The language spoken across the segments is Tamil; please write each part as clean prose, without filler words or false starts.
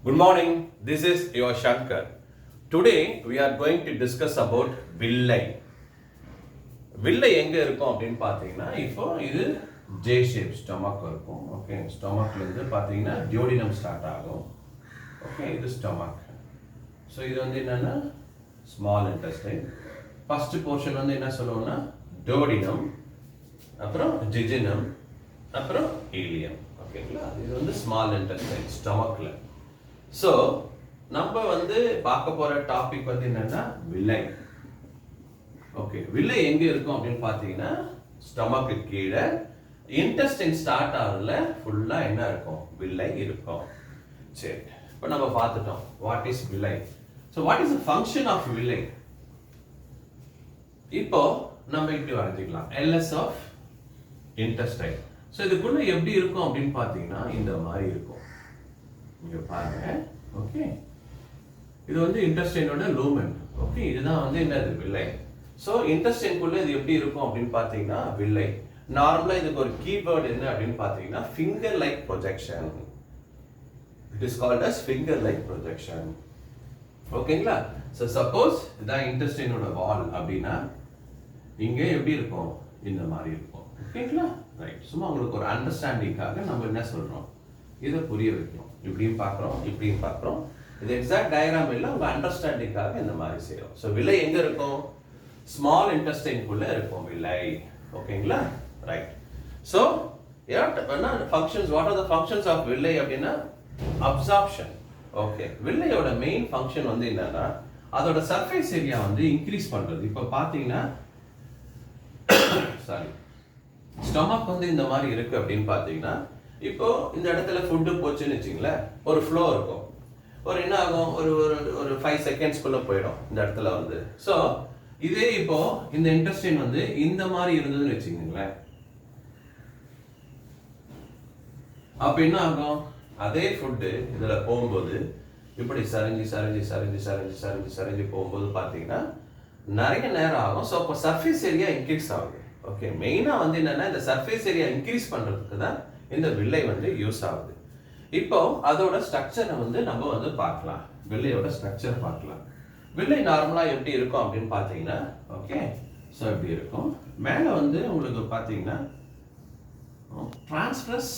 Good morning, this is your Shankar. Today we are going to discuss about villi. Villi எங்க இருக்கும் அப்படின்னு பார்த்தீங்கன்னா இப்போ இது J shape stomach இருக்கும். ஓகே, ஸ்டொமக்ல இருந்து பார்த்தீங்கன்னா duodenum ஸ்டார்ட் ஆகும். ஓகே, இது ஸ்டொமக். ஸோ இது வந்து என்னன்னா ஸ்மால் இன்டெஸ்டைன். ஃபர்ஸ்ட் போர்ஷன் வந்து என்ன சொல்லுவோம்னா duodenum, அப்புறம் jejunum, அப்புறம் ileum. ஓகேங்களா, இது வந்து ஸ்மால் இன்டெஸ்டைன் ஸ்டொமக்ல. ஸோ நம்ம வந்து பார்க்க போற டாபிக் வந்து என்னன்னா வில்லை. ஓகே, வில்லை எங்க இருக்கும் அப்படின்னு பார்த்தீங்கன்னா ஸ்டொமக்கு கீழே இன்டெஸ்டைன் ஸ்டார்ட் ஆகுதுல ஃபுல்லா என்ன இருக்கும், வில்லை இருக்கும். சரி, இப்போ நம்ம பார்த்துட்டோம் what is villi. So what is the function of villi. இப்போ நம்ம இப்படி வரைஞ்சிக்கலாம் எல்எஸ் ஆஃப் இன்டெஸ்டைன். ஸோ இதுக்குள்ள எப்படி இருக்கும் அப்படின்னு பார்த்தீங்கன்னா இந்த மாதிரி இருக்கும். இங்க பாருங்க. ஓகே, இது வந்து இன்டெஸ்டைனோட லூமன். ஓகே, இதுதான் வந்து என்னது வில்லை. ஸோ இன்டெஸ்டைனுக்குள்ள இது எப்படி இருக்கும் அப்படின்னு பார்த்தீங்கன்னா வில்லை. நார்மலா இதுக்கு ஒரு கீவேர்ட் என்ன அப்படின்னு பார்த்தீங்கன்னா finger like projection. It is called as finger like projection. ஓகேங்களா. ஸோ சப்போஸ் இதான் இன்டெஸ்டைனோட வால் அப்படின்னா இங்க எப்படி இருக்கும், இந்த மாதிரி இருக்கும். ஓகேங்களா, ரைட். சும்மா உங்களுக்கு ஒரு அண்டர்ஸ்டாண்டிங்காக நம்ம என்ன சொல்றோம், இதை புரிய வைக்கிறோம். இப்படியும் பார்க்குறோம், இப்படியும் பார்க்குறோம். இது எக்ஸாக்ட் டயக்ராம் இல்லை, உங்க அண்டர்ஸ்டாண்டிங்காக இந்த மாதிரி செய்யும். ஸோ வில்லை எங்க இருக்கும், ஸ்மால் இன்டெஸ்டைனுக்குள்ள இருக்கும் வில்லை. ஓகேங்களா, right. So functions, what are the functions of villi அப்படின்னா அப்சார்ப்ஷன். ஓகே, வில்லையோட மெயின் ஃபங்க்ஷன் வந்து என்னன்னா அதோட சர்ஃபேஸ் ஏரியா வந்து இன்க்ரீஸ் பண்றது. இப்போ பார்த்தீங்கன்னா சாரி, ஸ்டொமக் வந்து இந்த மாதிரி இருக்கு அப்படின்னு பார்த்தீங்கன்னா இப்போ இந்த இடத்துல ஃபுட்டு போச்சுன்னு வச்சுங்களேன், ஒரு ஃப்ளோ இருக்கும். ஒரு என்ன ஆகும், ஒரு ஒரு 5 செகண்ட்ஸ்குள்ள போயிடும் இந்த இடத்துல வந்து. ஸோ இதே இப்போ இந்த இன்டெஸ்டைன் வந்து இந்த மாதிரி இருந்ததுன்னு வச்சுக்கோங்களேன், அப்ப என்ன ஆகும், அதே ஃபுட்டு இதுல போகும்போது இப்படி சரிஞ்சு சரிஞ்சு சரிஞ்சு சரிஞ்சு சரிஞ்சு சரிஞ்சு போகும்போது பார்த்தீங்கன்னா நிறைய நேரம் ஆகும். ஸோ அப்போ சர்ஃபேஸ் ஏரியா இன்க்ரீஸ் ஆகுது. ஓகே, மெயினாக வந்து என்னன்னா இந்த சர்ஃபேஸ் ஏரியா இன்க்ரீஸ் பண்றதுக்கு தான் இந்த வில்லை வந்து யூஸ் ஆகுது. இப்போ அதோட ஸ்ட்ரக்சரை வந்து நம்ம வந்து பார்க்கலாம். வில்லையோட ஸ்ட்ரக்சர் பார்க்கலாம். வில்லை நார்மலா எப்படி இருக்கும் அப்படின்னு பார்த்தீங்கன்னா ஓகே, ஸோ எப்படி இருக்கும், மேலே வந்து உங்களுக்கு பார்த்தீங்கன்னா டிரான்ஸ்வர்ஸ்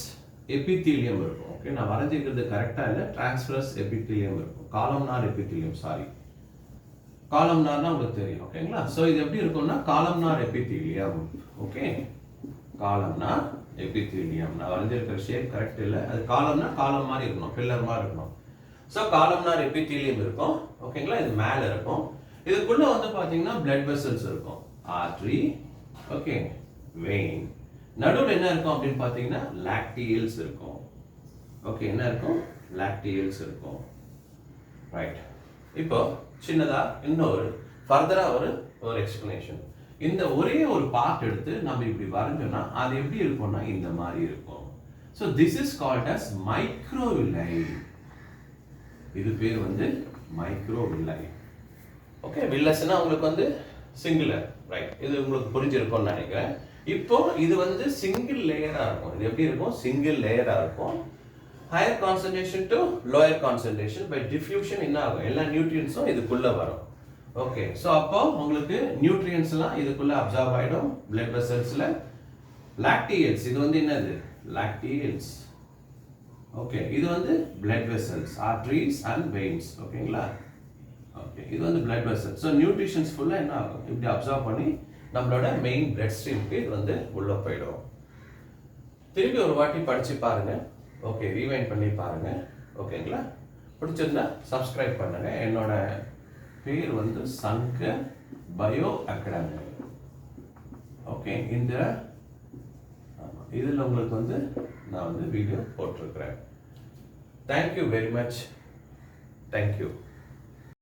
எபித்தீலியம் இருக்கும். ஓகே, நான் வரைஞ்சிக்கிறது கரெக்டா இல்லை, டிரான்ஸ்வர்ஸ் எபித்தீலியம் இருக்கும். காலம்னார் எபித்தீலியம், சாரி, காலம்னார்னா உங்களுக்கு தெரியும். ஓகேங்களா. ஸோ இது எப்படி இருக்கும்னா columnar epithelium. Okay, columnar epithelium. நான் வரைஞ்சிருக்கிற ஷேப் கரெக்ட் இல்லை, அது காலம்னா காலம் மாதிரி இருக்கணும், பில்லர் மாதிரி இருக்கணும். ஸோ காலம்னார் எபித்தீலியம் இருக்கும். ஓகேங்களா, இது மேலே இருக்கும். இதுக்குள்ள வந்து பார்த்தீங்கன்னா பிளட் வெசல்ஸ் இருக்கும், ஆர்டரி, ஓகே, வெயின். நடுவில் என்ன இருக்கும் அப்படின்னு பார்த்தீங்கன்னா லாக்டியல்ஸ் இருக்கும். ஓகே, என்ன இருக்கும், லாக்டியல்ஸ் இருக்கும். ரைட். இப்போ சின்னதா இன்னொரு ஃபர்தரா ஒரு எக்ஸ்பிளனேஷன். இந்த ஒரே ஒரு பார்ட் எடுத்து நம்ம இப்படி வரைஞ்சோம்னா அது எப்படி இருக்கும்னா இந்த மாதிரி இருக்கும். So this is called as microvilli. இது பேர் வந்து மைக்ரோவில்லை. ஓகே, வில்லஸ்னா உங்களுக்கு வந்து சிங்குலர், ரைட். இது உங்களுக்கு புரிஞ்சிருக்கும்னு நினைக்கிறேன். இப்போ இது வந்து சிங்கிள் லேயரா இருக்கும். இது எப்படி இருக்கும், சிங்கிள் லேயரா இருக்கும். Higher concentration to lower concentration by diffusion என்ன ஆகும், எல்லா நியூட்ரியன்ஸும் இதுக்குள்ள வரும். ஓகே, ஸோ அப்போ உங்களுக்கு நியூட்ரியன்ஸ் எல்லாம் இதுக்குள்ள அப்சார்ப் ஆயிடும் பிளட் வெசல்ஸ்ல. லாக்டியல்ஸ், இது வந்து என்னது, லாக்டியல்ஸ். ஓகே, இது வந்து blood vessels, arteries and veins. ஓகேங்களா. ஓகே, இது வந்து பிளட் வெசல்ஸ். ஸோ நியூட்ரிஷன்ஸ் ஃபுல்லா என்ன ஆகும், இப்படி அப்சார்ப் பண்ணி நம்மளோட மெயின் பிளட் ஸ்ட்ரீம்க்கு இது வந்து உள்ள போயிடும். திருப்பி ஒரு வாட்டி படிச்சு பாருங்க. ஓகே, ரீவைண்ட் பண்ணி பாருங்க. ஓகேங்களா. பிடிச்சிருந்தா சப்ஸ்கிரைப் பண்ணுங்க. என்னோட பேர் வந்து சங்கர் பயோ அகாடமி. ஓகே, இந்த இதில் உங்களுக்கு வந்து நான் வந்து வீடியோ போட்டிருக்கிறேன். Thank you very much. தேங்க்யூ.